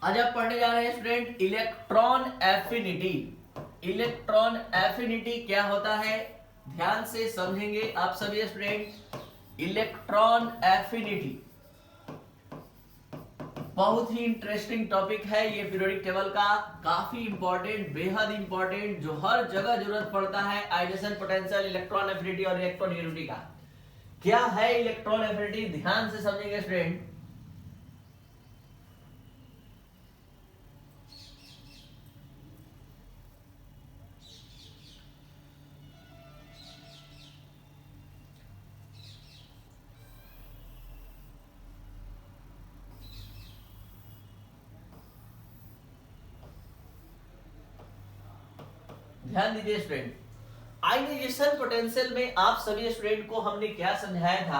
आज आप पढ़ने जा रहे हैं student electron affinity. Electron affinity क्या होता है, ध्यान से समझेंगे आप सभी स्टूडेंट। इलेक्ट्रॉन एफिनिटी बहुत ही इंटरेस्टिंग टॉपिक है ये पीरियोडिक टेबल का, काफी इंपॉर्टेंट, बेहद इंपॉर्टेंट, जो हर जगह जरूरत पड़ता है। आयोनाइजेशन पोटेंशियल, इलेक्ट्रॉन एफिनिटी और इलेक्ट्रॉन यूनिटी का। क्या है इलेक्ट्रॉन एफिनिटी, ध्यान से समझेंगे स्टूडेंट। ध्यान दीजिए स्टूडेंट, आयोनाइजेशन पोटेंशियल में आप सभी स्टूडेंट को हमने क्या समझाया था,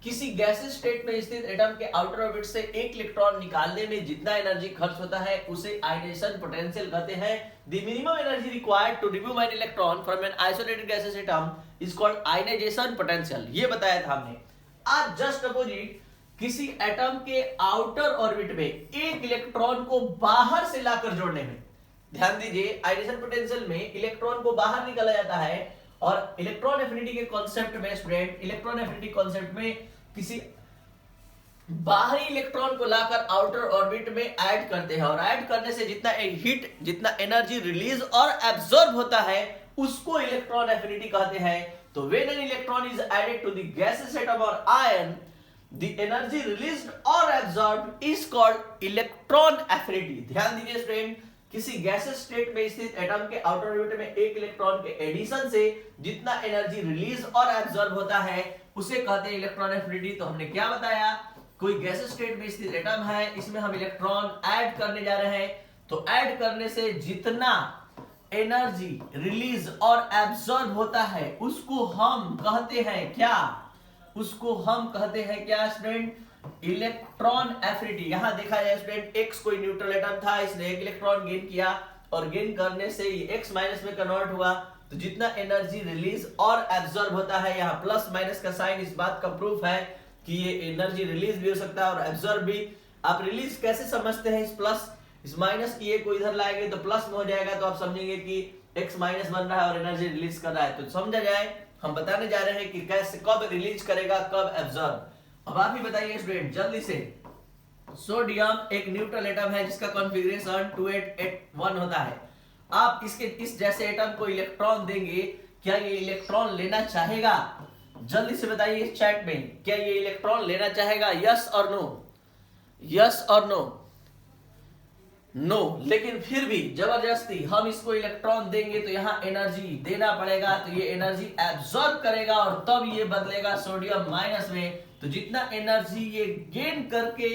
किसी गैसेस स्टेट में स्थित एटम के आउटर ऑर्बिट से एक इलेक्ट्रॉन निकालने में जितना एनर्जी खर्च होता है उसे आयोनाइजेशन पोटेंशियल कहते हैं। The minimum energy required to remove an electron from an isolated gaseous atom is called ionisation potential. ये बताया था हमने। आज जस्ट अपोजिट, किसी एटम के आउटर ऑर्बिट में एक इलेक्ट्रॉन को बाहर से लाकर जोड़ने में, ध्यान दीजिए, आयोनाइजेशन पोटेंशियल में इलेक्ट्रॉन को बाहर निकाला जाता है और इलेक्ट्रॉन एफिनिटी के कॉन्सेप्ट में स्टूडेंट, इलेक्ट्रॉन एफिनिटी कॉन्सेप्ट में किसी बाहरी इलेक्ट्रॉन को लाकर आउटर ऑर्बिट में ऐड करते हैं और ऐड करने से जितना हीट, जितना एनर्जी रिलीज और एब्जॉर्ब होता है उसको इलेक्ट्रॉन एफिनिटी कहते हैं। तो when an electron is added to the gases atom और आयन, द एनर्जी रिलीज्ड और absorbed is called electron affinity. ध्यान दीजिए स्टूडेंट, किसी गैसेस स्टेट में स्थित एटम के आउटर ऑर्बिट में एक इलेक्ट्रॉन के एडिशन से जितना एनर्जी रिलीज और एब्जॉर्ब होता है उसे कहते हैं इलेक्ट्रॉन एफिनिटी। तो हमने क्या बताया, कोई गैसेस स्टेट में स्थित एटम है, इसमें हम इलेक्ट्रॉन ऐड करने जा रहे हैं, तो ऐड करने से जितना एनर्जी रिलीज और एब्जॉर्ब होता है उसको हम कहते हैं क्या, उसको हम कहते हैं क्या स्टूडेंट, इलेक्ट्रॉन एफिनिटी। यहां देखा जाए स्टूडेंट, एक्स कोई न्यूट्रल एटम था, इसने एक इलेक्ट्रॉन गेन किया और गेन करने से ये एक्स माइनस में कन्वर्ट हुआ, तो जितना एनर्जी रिलीज और एब्जॉर्ब होता है, यहाँ प्लस माइनस का साइन इस बात का प्रूफ है कि ये एनर्जी रिलीज भी हो सकता है और एब्जॉर्ब भी। आप रिलीज कैसे समझते हैं, इस प्लस इस माइनस की को इधर लाएंगे तो प्लस में हो जाएगा, तो आप समझेंगे कि एक्स माइनस बन रहा है और एनर्जी रिलीज कर रहा है। तो समझा जाए, हम बताने जा रहे हैं कि कैसे, कब रिलीज करेगा, कब एब्जॉर्ब। अब आप ही बताइए स्टूडेंट जल्दी से। सोडियम एक न्यूट्रल एटम है जिसका कॉन्फ़िगरेशन 2881 होता है। आप इसके इस जैसे एटम को इलेक्ट्रॉन देंगे, क्या ये इलेक्ट्रॉन लेना चाहेगा? जल्दी से बताइए इस चैट में, क्या ये इलेक्ट्रॉन लेना चाहेगा? यस और नो, यस और नो, नो। लेकिन फिर भी जबरदस्ती हम इसको इलेक्ट्रॉन देंगे तो यहाँ एनर्जी देना पड़ेगा, तो ये एनर्जी एब्सॉर्ब करेगा और तब ये बदलेगा सोडियम माइनस में। तो जितना एनर्जी ये गेन करके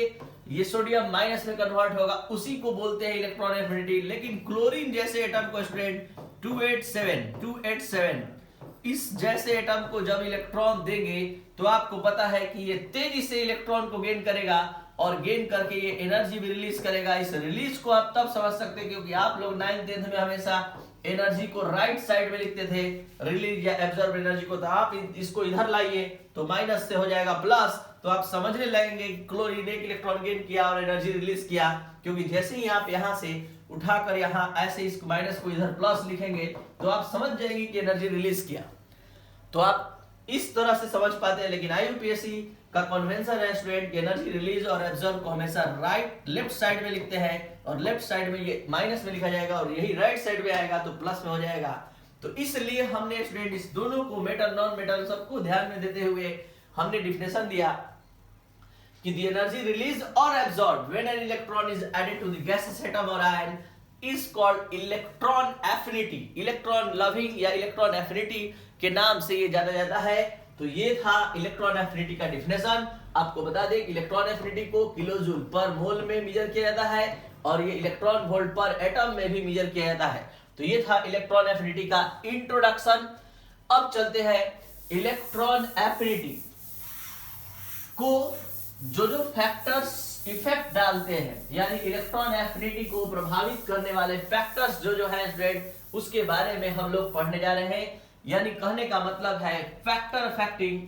ये सोडियम माइनस में कन्वर्ट होगा उसी को बोलते हैं इलेक्ट्रॉन एफिनिटी। लेकिन क्लोरीन जैसे एटम को स्टूडेंट 287 इस जैसे एटम को जब इलेक्ट्रॉन देंगे तो आपको पता है कि ये तेजी से इलेक्ट्रॉन को गेन करेगा और गेन करके ये एनर्जी भी रिलीज करेगा। इस रिलीज को आप तब समझ सकते हैं क्योंकि आप लोग 9th 10th में हमेशा एनर्जी को राइट साइड में लिखते थे, रिलीज या एब्जॉर्ब एनर्जी को। तो आप इसको इधर लाइए तो माइनस से हो जाएगा प्लस, तो आप समझने लगेंगे कि क्लोरीन एक इलेक्ट्रॉन गेन किया और एनर्जी रिलीज किया, क्योंकि जैसे ही आप यहाँ से उठाकर यहाँ ऐसे इस माइनस को इधर प्लस लिखेंगे तो आप समझ जाएंगे कि एनर्जी रिलीज किया। तो आप इस तरह से समझ पाते हैं। लेकिन आईयूपीएससी का कन्वेंशन है स्टूडेंट कि एनर्जी रिलीज और एब्जॉर्ब को हमेशा राइट लेफ्ट साइड में लिखते हैं और लेफ्ट साइड में ये माइनस में लिखा जाएगा और यही राइट साइड में आएगा तो प्लस में हो जाएगा। तो इसलिए हमने स्टूडेंट इस दोनों को, मेटल नॉन मेटल सबको ध्यान में देते हुए हमने डिफिनेशन दिया कि द एनर्जी रिलीज और absorb when an electron is added to the gases atom और ion is called electron affinity. Electron loving या इलेक्ट्रॉन एफिनिटी के नाम से ये जाना जाता है। तो ये था इलेक्ट्रॉन एफिनिटी का डिफिनेशन। आपको बता दें कि इलेक्ट्रॉन एफिनिटी को किलोजूल पर मोल में मेजर किया जाता है और ये इलेक्ट्रॉन वोल्ट पर एटम में भी मेजर किया जाता है। तो ये था इलेक्ट्रॉन एफिनिटी का इंट्रोडक्शन। अब चलते हैं इलेक्ट्रॉन एफिनिटी को जो फैक्टर्स इफेक्ट डालते हैं, यानी इलेक्ट्रॉन एफिनिटी को प्रभावित करने वाले फैक्टर्स जो है स्टूडेंट, उसके बारे में हम लोग पढ़ने जा रहे हैं। यानी कहने का मतलब है factor affecting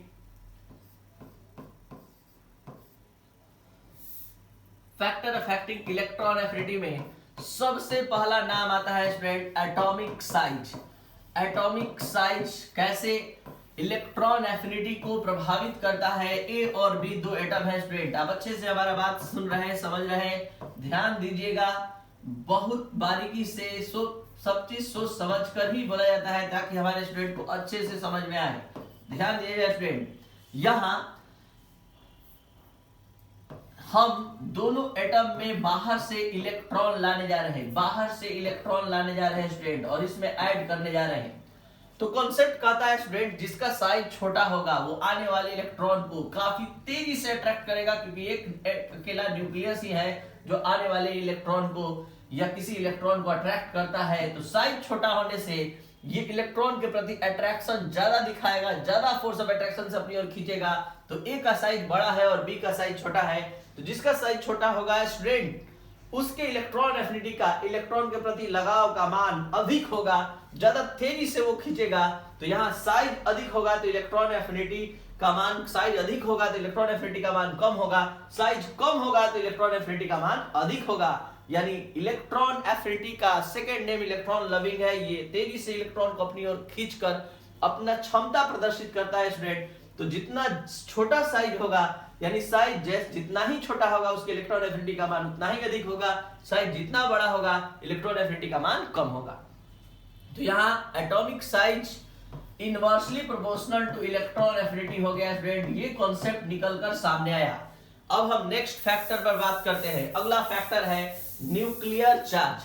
factor affecting electron affinity में सबसे पहला नाम आता है student atomic size. Atomic size कैसे इलेक्ट्रॉन एफिनिटी को प्रभावित करता है। ए और बी दो एटम है स्टूडेंट, आप अच्छे से हमारा बात सुन रहे हैं, समझ रहे हैं, ध्यान दीजिएगा, बहुत बारीकी से सब चीज सोच समझ कर ही बोला जाता है ताकि हमारे स्टूडेंट को अच्छे से समझ में आए। ध्यान दीजिएगा स्टूडेंट, यहां हम दोनों एटम में बाहर से इलेक्ट्रॉन लाने जा रहे हैं, बाहर से इलेक्ट्रॉन लाने जा रहे हैं स्टूडेंट, और इसमें ऐड करने जा रहे हैं। तो कॉन्सेप्ट कहता है स्टूडेंट, जिसका साइज छोटा होगा वो आने वाले इलेक्ट्रॉन को काफी तेजी से अट्रैक्ट करेगा, क्योंकि एक अकेला न्यूक्लियस ही है जो आने वाले इलेक्ट्रॉन को या किसी इलेक्ट्रॉन को अट्रैक्ट करता है। तो साइज छोटा होने से ये इलेक्ट्रॉन के प्रति अट्रैक्शन ज्यादा दिखाएगा, ज्यादा फोर्स ऑफ अट्रैक्शन से अपनी ओर खींचेगा। तो ए का साइज बड़ा है और बी का साइज छोटा है, तो जिसका साइज छोटा होगा स्टूडेंट उसके इलेक्ट्रॉन एफिनिटी का इलेक्ट्रॉन के प्रति लगाव का मान अधिक होगा, ज्यादा तेजी से वो खींचेगा। तो यहाँ साइज अधिक होगा तो इलेक्ट्रॉन एफिनिटी का मान, साइज अधिक होगा तो इलेक्ट्रॉन एफिनिटी का मान कम होगा, साइज कम होगा तो इलेक्ट्रॉन एफिनिटी का मान अधिक होगा। यानी इलेक्ट्रॉन एफिनिटी का सेकेंड नेम इलेक्ट्रॉन लविंग है, ये तेजी से इलेक्ट्रॉन को अपनी ओर खींचकर अपना क्षमता प्रदर्शित करता है स्टूडेंट। तो जितना छोटा साइज होगा, यानी साइज जितना ही छोटा होगा उसके इलेक्ट्रॉन एफिनिटी का मान उतना ही अधिक होगा, साइज जितना बड़ा होगा इलेक्ट्रॉन एफिनिटी का मान कम होगा। तो यहाँ atomic size inversely proportional two electron affinity हो गया स्टूडेंट, ये कॉन्सेप्ट निकलकर सामने आया। अब हम नेक्स्ट फैक्टर पर बात करते हैं। अगला फैक्टर है न्यूक्लियर चार्ज।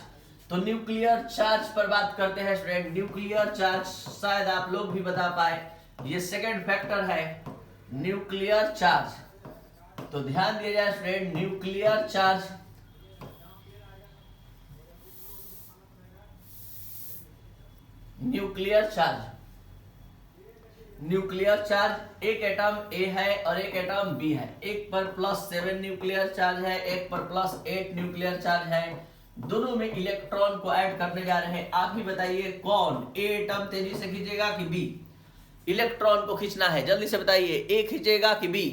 तो न्यूक्लियर चार्ज पर बात करते हैं स्टूडेंट। न्यूक्लियर चार्ज शायद आप लोग भी बता पाए, ये सेकंड फैक्टर है न्यूक्लियर चार्ज। तो ध्यान दिया जाए student, nuclear charge nuclear charge एक एटम ए है और एक एटम बी है, एक पर +7 न्यूक्लियर चार्ज है, एक पर +8 न्यूक्लियर चार्ज है, दोनों में इलेक्ट्रॉन को ऐड करने जा रहे हैं। आप ही बताइए कौन ए एटम तेजी से खींचेगा कि बी? इलेक्ट्रॉन को खींचना है, जल्दी से बताइए, ए खींचेगा कि बी?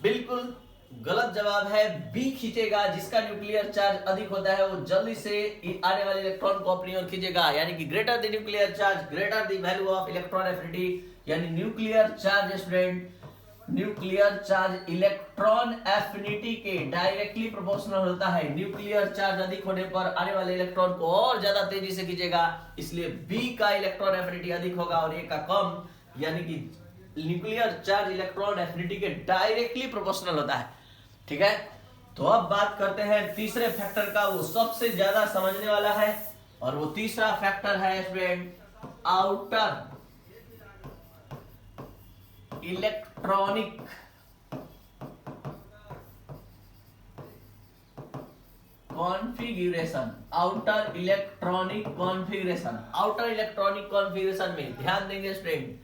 बिल्कुल गलत जवाब है, बी खींचेगा। जिसका न्यूक्लियर चार्ज अधिक होता है वो जल्दी से आने वाले इलेक्ट्रॉन को अपनी ओर खींचेगा, यानी कि greater the nuclear charge greater the value of electron affinity. यानी nuclear charge student, nuclear charge electron affinity के डायरेक्टली प्रोपोर्शनल होता है। न्यूक्लियर चार्ज अधिक होने पर आने वाले इलेक्ट्रॉन को और ज्यादा तेजी से खींचेगा, इसलिए बी का इलेक्ट्रॉन एफिनिटी अधिक होगा और ए का कम, यानी कि न्यूक्लियर चार्ज इलेक्ट्रॉन एफिनिटी के डायरेक्टली प्रोपोर्शनल होता है। ठीक है, तो अब बात करते हैं तीसरे फैक्टर का, वो सबसे ज्यादा समझने वाला है, और वो तीसरा फैक्टर है student outer electronic configuration. Outer electronic configuration, outer electronic configuration में ध्यान देंगे स्टूडेंट,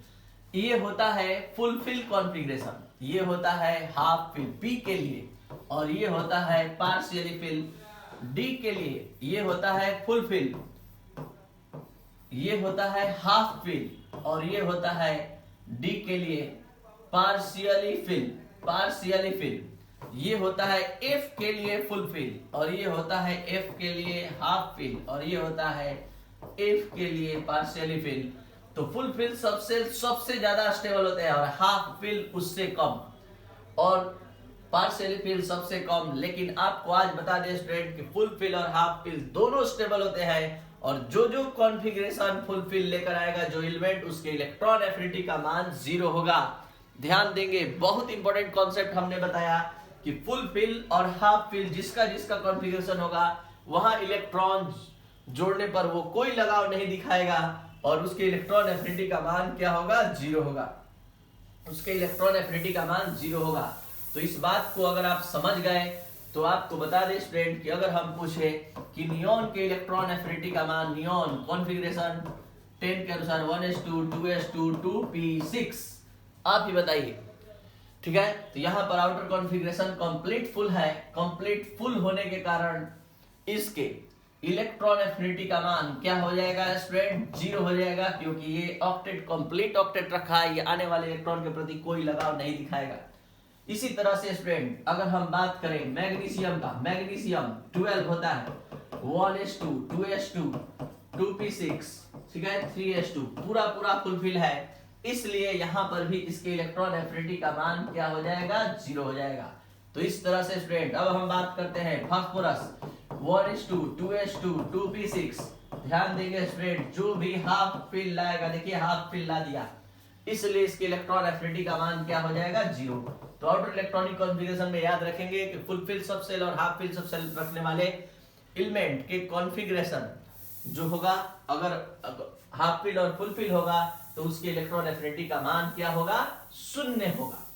ये होता है फुलफिल कॉन्फ़िगरेशन, ये होता है हाफ फिल पी के लिए, और ये होता है पार्शियली फिल डी के लिए, ये होता है फुल फिल, ये होता है हाफ फिल, और ये होता है डी के लिए पार्शियली फिल, ये होता है एफ के लिए फुल फिल, और ये होता है एफ के लिए हाफ फिल, और ये होता है एफ के लिए पार्शियली फिल। तो फुल फिल सबसे ज्यादा स्टेबल होते हैं और हाफ फिल उससे कम, और पार्शियली फिल सबसे कम। लेकिन आपको आज बता दें स्टूडेंट कि फुल फिल और हाफ फिल दोनों स्टेबल होते हैं, और जो जो कॉन्फ़िगरेशन फुल फिल लेकर आएगा जो एलिमेंट, उसके इलेक्ट्रॉन एफिनिटी का मान 0 होगा। ध्यान देंगे, बहुत इंपॉर्टेंट कॉन्सेप्ट हमने बताया कि फुल फिल और हाफ फिल जिसका जिसका कॉन्फ़िगरेशन होगा वहां इलेक्ट्रॉन जोड़ने पर वो कोई लगाव नहीं दिखाएगा, और उसके इलेक्ट्रॉन एफिनिटी का मान क्या होगा? 0 होगा, उसके इलेक्ट्रॉन एफिनिटी का मान 0 होगा। तो इस बात को अगर आप समझ गए तो आपको बता दें स्टूडेंट कि अगर हम पूछे कि नियॉन के इलेक्ट्रॉन एफिनिटी का मान, नियॉन कॉन्फ़िगरेशन 10 के अनुसार 1s2 2s2 2p6, आप ही बताइए। ठीक है, तो यहाँ पर आउटर कॉन्फ़िगरेशन कंप्लीट फुल है, कंप्लीट फुल होने के कारण इसके इलेक्ट्रॉन एफिनिटी का मान क्या हो जाएगा स्टूडेंट? 0 हो जाएगा, क्योंकि ये ऑक्टेट कंप्लीट ऑक्टेट रखा है, ये आने वाले इलेक्ट्रॉन के प्रति कोई लगाव नहीं दिखाएगा। इसी तरह से स्टूडेंट अगर हम बात करें मैग्नीशियम का, मैग्नीशियम 12 होता है, 1s2 2s2 2p6, ठीक है, 3s2, पूरा पूरा फुलफिल है, इसलिए यहां पर भी इसके इलेक्ट्रॉन एफिनिटी का मान क्या हो जाएगा, 0 हो जाएगा। तो इस तरह से स्टूडेंट अब हम बात करते हैं फास्फोरस 1s2 2s2 2p6, ध्यान देंगे स्टूडेंट जो भी हाफ फिल लाएगा, देखिए हाफ फिल ला दिया, इसलिए इसके इलेक्ट्रॉन एफिनिटी का मान क्या हो जाएगा, 0। तो आउटर इलेक्ट्रॉनिक कॉन्फ़िगरेशन में याद रखेंगे कि फुल फिल सब सेल और हाफ फिल सब सेल रखने वाले एलिमेंट के कॉन्फ़िगरेशन जो होगा, अगर हाफ फिल और फुल फिल होगा तो उसके इलेक्ट्रॉन एफिनिटी का मान क्या होगा, 0 होगा।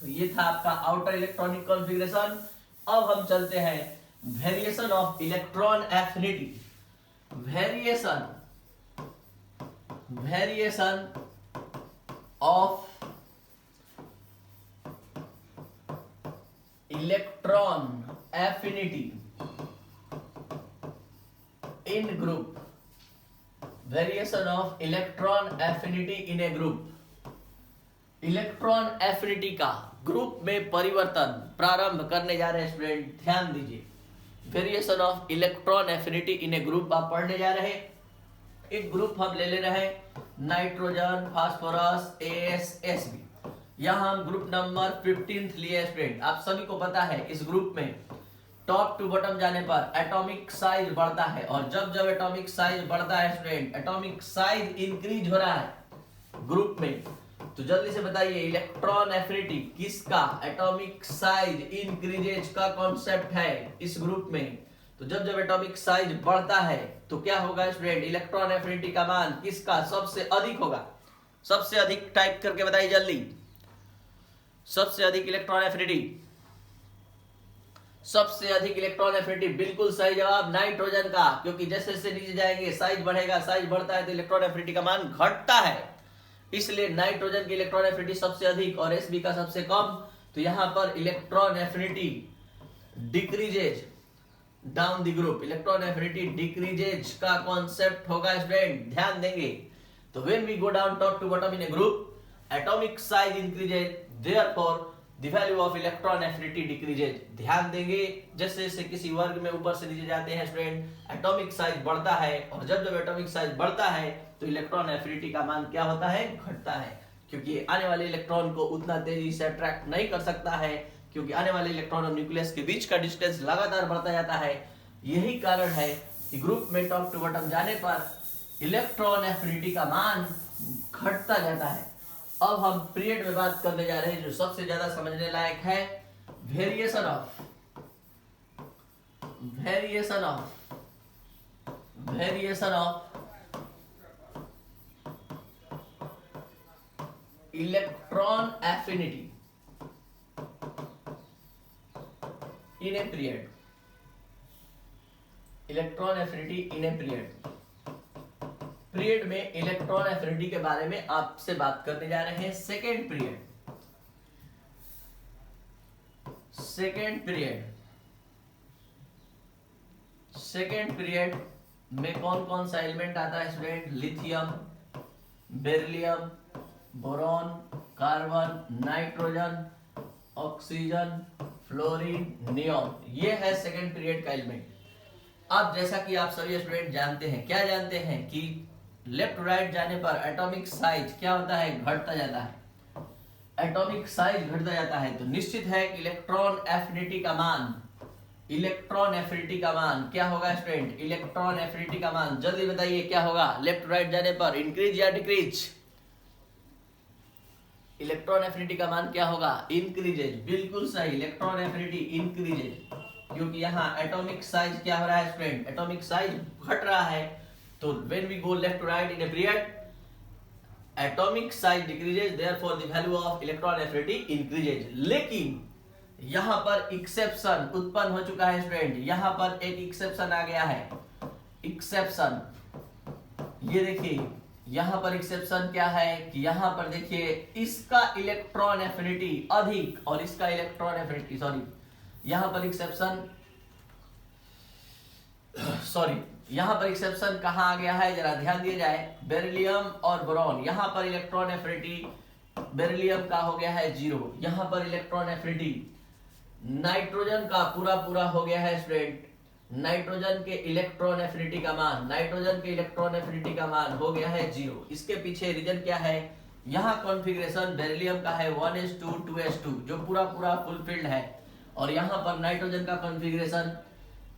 तो ये था आपका आउटर इलेक्ट्रॉनिक कॉन्फ़िगरेशन। अब हम चलते हैं variation of electron affinity, variation of electron affinity in group, variation of electron affinity in a group. Electron affinity का ग्रुप में परिवर्तन प्रारंभ करने जा रहे हैं स्टूडेंट, ध्यान दीजिए। Variation of electron affinity in a group आप पढ़ने जा रहे हैं। एक ग्रुप हम ले रहे हैं नाइट्रोजन, फास्फोरस, एस बी। यहां हम ग्रुप नंबर 15 लिए स्टूडेंट। आप सभी को पता है इस ग्रुप में टॉप टू बॉटम जाने पर एटॉमिक साइज बढ़ता है, और जब जब एटॉमिक साइज बढ़ता है स्टूडेंट, एटॉमिक साइज इंक्रीज हो रहा है ग्रुप में, तो जल्दी से बताइए इलेक्ट्रॉन एफिनिटी किसका, एटॉमिक साइज इंक्रीजेज का कॉन्सेप्ट है इस ग्रुप में। तो जब जब एटॉमिक साइज बढ़ता है तो क्या होगा स्टूडेंट, इलेक्ट्रॉन एफिनिटी का मान किसका सबसे अधिक होगा। सबसे अधिक टाइप करके बताइए जल्दी, सबसे अधिक इलेक्ट्रॉन एफिनिटी, सबसे अधिक इलेक्ट्रॉन एफिनिटी, बिल्कुल सही जवाब नाइट्रोजन का, क्योंकि जैसे जैसे नीचे जाएंगे साइज बढ़ेगा, साइज बढ़ता है तो इलेक्ट्रॉन एफिनिटी का मान घटता है, इसलिए नाइट्रोजन की इलेक्ट्रॉन एफिनिटी सबसे अधिक और एसबी का सबसे कम। तो यहां पर electron affinity decreases down the group, electron affinity decreases का कॉन्सेप्ट होगा स्टूडेंट, ध्यान देंगे। तो when we go down top to bottom in a group, atomic size increases, therefore the value of electron affinity decreases. ध्यान देंगे जैसे जैसे किसी वर्ग में ऊपर से नीचे जाते हैं स्टूडेंट, एटॉमिक साइज बढ़ता है, और जब जब एटॉमिक साइज बढ़ता है तो इलेक्ट्रॉन एफिनिटी का मान क्या होता है, घटता है, क्योंकि आने वाले इलेक्ट्रॉन को उतना तेजी से अट्रैक्ट नहीं कर सकता है, क्योंकि आने वाले इलेक्ट्रॉन और न्यूक्लियस के बीच का डिस्टेंस लगातार बढ़ता जाता है। यही कारण है कि ग्रुप में टॉप टू बॉटम जाने पर इलेक्ट्रॉन एफिनिटी का मान घटता जाता है। अब हम पीरियड में बात करने जा रहे हैं जो सबसे ज्यादा समझने लायक है, variation of electron affinity in a period, electron affinity in a period. Period में इलेक्ट्रॉन एफिनिटी के बारे में आपसे बात करने जा रहे हैं। सेकेंड पीरियड में कौन कौन सा एलिमेंट आता है student, lithium, beryllium, boron, carbon, nitrogen, oxygen, fluorine, neon, ये है सेकेंड पीरियड का एलिमेंट। अब जैसा कि आप सभी स्टूडेंट जानते हैं, क्या जानते हैं कि लेफ्ट राइट जाने पर एटॉमिक साइज क्या होता है, घटता जाता है। एटॉमिक साइज घटता जाता है तो निश्चित है कि इलेक्ट्रॉन एफिनिटी का मान क्या होगा स्टूडेंट, इलेक्ट्रॉन एफिनिटी का मान जल्दी बताइए क्या होगा लेफ्ट राइट जाने पर, इंक्रीज या डिक्रीज। इलेक्ट्रॉन एफिनिटी का मान क्या होगा, इंक्रीजेज, बिल्कुल सही, इलेक्ट्रॉन एफिनिटी इंक्रीजेज, क्योंकि यहाँ एटॉमिक साइज क्या हो रहा है स्टूडेंट, एटॉमिक साइज घट रहा है। तो when we go left to right in a period, atomic size decreases, therefore the value of electron affinity increases. लेकिन यहाँ पर एक्सेप्शन उत्पन्न हो चुका है स्टूडेंट, यहाँ पर एक एक्सेप्शन आ गया है। एक्सेप्शन, ये देखिए यहाँ पर एक्सेप्शन क्या है कि यहाँ पर देखिए इसका इलेक्ट्रॉन एफिनिटी अधिक और इसका इलेक्ट्रॉन एफिनिटी, यहाँ पर एक्सेप्शन कहाँ आ गया है, जरा ध्यान दिया जाए। बेरिलियम और बोरॉन, यहाँ पर इलेक्ट्रॉन एफिनिटी बेरिलियम का हो गया है 0। यहाँ पर इलेक्ट्रॉन एफिनिटी नाइट्रोजन का पूरा पूरा हो गया है स्टूडेंट। नाइट्रोजन के इलेक्ट्रॉन एफिनिटी का मान, नाइट्रोजन के इलेक्ट्रॉन एफिनिटी का मान हो गया है 0। इसके पीछे रीजन क्या है, यहाँ कॉन्फ़िगरेशन बेरिलियम का है 1s2 2s2 जो पूरा पूरा फुलफिल्ड है, और यहाँ पर नाइट्रोजन का कॉन्फ़िगरेशन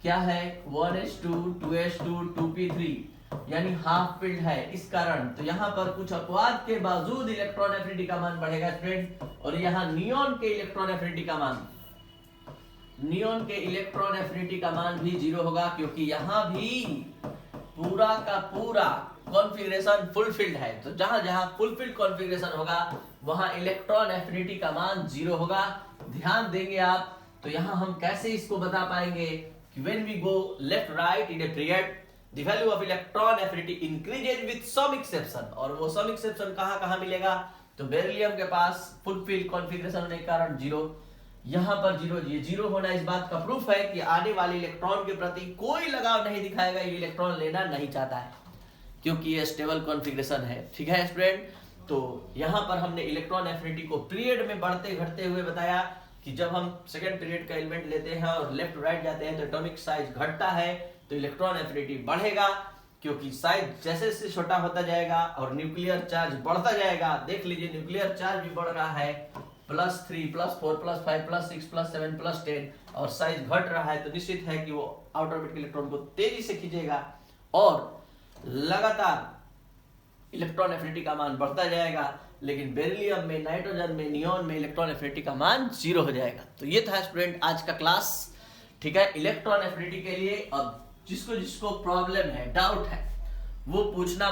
क्या है 1s2 2s2 2p3 यानी हाफ फिल्ड है। इस कारण तो यहाँ पर कुछ अपवाद के बावजूद इलेक्ट्रॉन एफिनिटी का मान बढ़ेगा स्टूडेंट। और यहाँ नियॉन के इलेक्ट्रॉन एफिनिटी का मान, नियॉन के इलेक्ट्रॉन एफिनिटी का मान भी 0 होगा, क्योंकि यहाँ भी पूरा का पूरा कॉन्फ़िगरेशन फुलफिल्ड है। तो जहां जहां फुलफिल्ड कॉन्फ़िगरेशन होगा वहां इलेक्ट्रॉन एफिनिटी का मान 0 होगा। ध्यान देंगे आप। तो यहाँ हम कैसे इसको बता पाएंगे कि when we go left right in a period the value of electron affinity increases with some exception. और वो सम एक्सेप्शन कहां मिलेगा, तो बेरिलियम के पास फुलफिल्ड कॉन्फ़िगरेशन होने के कारण 0, यहाँ पर 0, ये 0 होना इस बात का प्रूफ है कि आने वाले इलेक्ट्रॉन के प्रति कोई लगाव नहीं दिखाएगा, ये इलेक्ट्रॉन लेना नहीं चाहता है, क्योंकि ये स्टेबल कॉन्फ़िगरेशन है। ठीक है स्टूडेंट। तो यहाँ पर हमने इलेक्ट्रॉन एफिनिटी को पीरियड में बढ़ते घटते हुए बताया कि जब हम सेकेंड पीरियड का एलिमेंट लेते हैं और लेफ्ट राइट जाते हैं तो एटॉमिक साइज घटता है, तो इलेक्ट्रॉन एफिनिटी बढ़ेगा, क्योंकि साइज जैसे जैसे छोटा होता जाएगा और न्यूक्लियर चार्ज बढ़ता जाएगा। देख लीजिए न्यूक्लियर चार्ज भी बढ़ रहा है, +3 +4 +5 +6 +7 +10, और साइज घट रहा है, तो निश्चित है कि वो आउटर ऑर्बिट के इलेक्ट्रॉन को तेजी से खींचेगा और लगातार इलेक्ट्रॉन एफिनिटी का मान बढ़ता जाएगा। लेकिन बेरिलियम में, नाइट्रोजन में, नियॉन में इलेक्ट्रॉन एफिनिटी का मान 0 हो जाएगा। तो ये था स्टूडेंट आज का क्लास। ठीक है, इलेक्ट्रॉन एफिनिटी के लिए अब जिसको जिसको प्रॉब्लम है, डाउट है, वो पूछना